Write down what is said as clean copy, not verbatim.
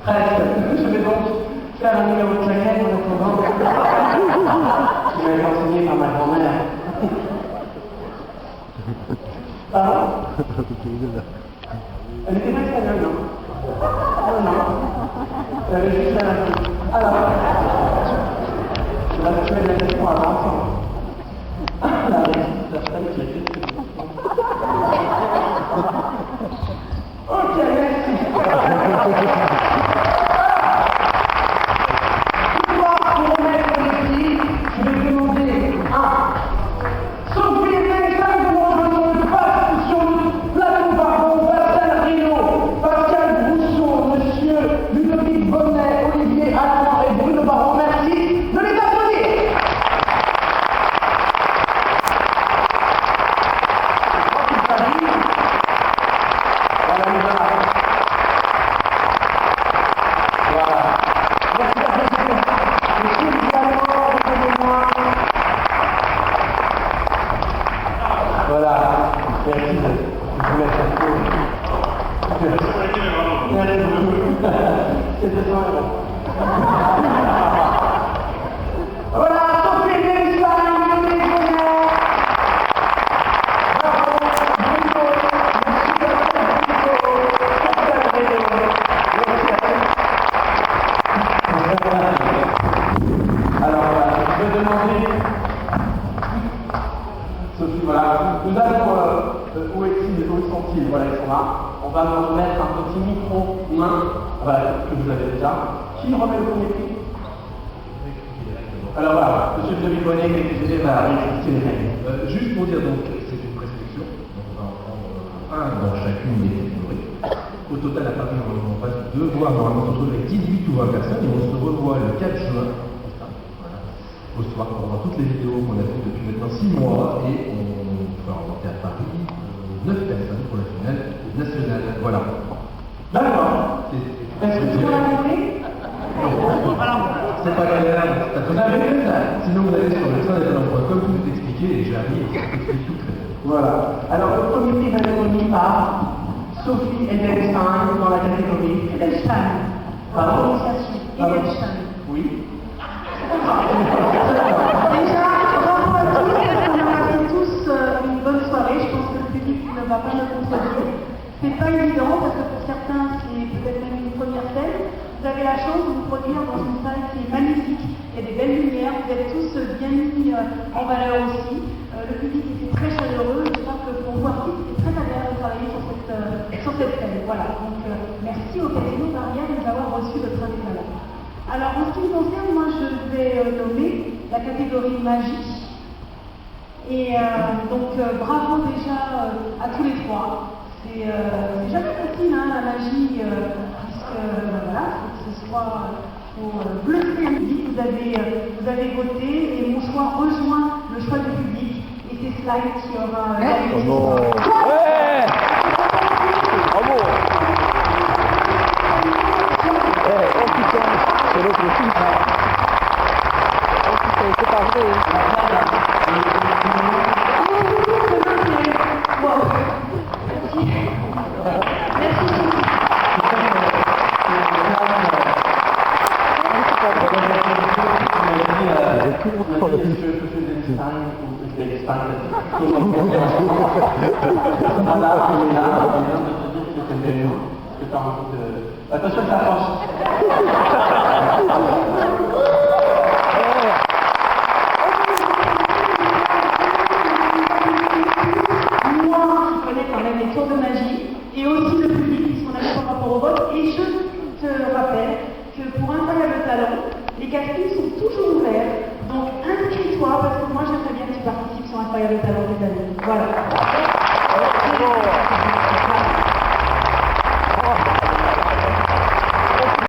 Presque. Je vais donc faire un numéro de claquette en attendant. Qui m'a été enseigné par ma grand-mère. Pardon? Elle n'était pas espagnole, non? Non, non. Elle avait juste la nation. Alors, je vais la tuer de la question à l'enfant. La personne qui a fait ce que ok, merci. Pour remettre les prix, je vais demander Sophie Nelson pour rejoindre le passe sur le plateau Baron, Pascal Reynaud, Pascal Brousseau, Monsieur Ludovic Bonnet, Olivier Allemand et Bruno Baron. Merci de les applaudir. Voilà, merci de vous mettre un peu. Merci beaucoup. C'était ça. Voilà, Sophie Nelson, Ludovic Bonnet. Bravo, Bruno, merci de Pascal Reynaud. Alors, je vais demander. Sophie, voilà. Nous allons, où sont-ils? Voilà, ils sont là. On va leur mettre un petit micro-main, voilà, que vous avez déjà. Qui remet le premier prix? Alors voilà, monsieur Ludovic Bonnet, qui va expliquer les règles. Juste pour dire, donc, c'est une prescription. Donc, on va en prendre un dans chacune des catégories. Au total, à Paris, on va devoir normalement se retrouver avec 18 ou 20 personnes et on se revoit le 4 juin. Au soir pour voir toutes les vidéos qu'on a fait depuis maintenant 6 mois et on va remonter à Paris 9 personnes pour la finale nationale. Voilà. D'accord. Est-ce que tu l'as compris? C'est pas clair. Vous avez fait ça. Sinon vous allez sur le site d'Adam.com, vous expliquer et j'arrive et j'explique tout très bien. Voilà. Alors le premier prix va être remis par Sophie Edelstein dans la catégorie Edelstein. Pardon? Edelstein. Oui. Déjà, bravo à tous, on a fait tous une bonne soirée, je pense que le public ne va pas me contredire. C'est pas évident parce que pour certains c'est peut-être même une première scène. Vous avez la chance de vous produire dans une salle qui est magnifique, il y a des belles lumières, vous êtes tous bien mis en valeur aussi. Le public était très chaleureux, je crois que pour voir qui c'était très agréable de travailler sur cette scène. Voilà, donc merci au Casino Barrière de nous avoir reçus de très bien. Alors, en ce qui me concerne, moi, je vais nommer la catégorie magie. Et donc, bravo déjà à tous les trois. C'est jamais facile, hein, la magie, puisque, voilà, il faut que ce soit pour bluffer le public. Vous avez voté et mon choix rejoint le choix du public. Et c'est Slide qui aura... Bravo! Ouais! Bravo! Oh putain! C'est l'autre film, ça. Oh putain, c'est pas vrai. Wow. Merci. Attention, ça approche. Moi, je connais quand même les tours de magie et aussi le public qui sont là par rapport au vote. Et je te rappelle que pour Incroyable Talent, les castings sont toujours ouverts. Donc inscris-toi parce que moi j'aimerais bien que tu participes sur Incroyable Talent des années. Voilà.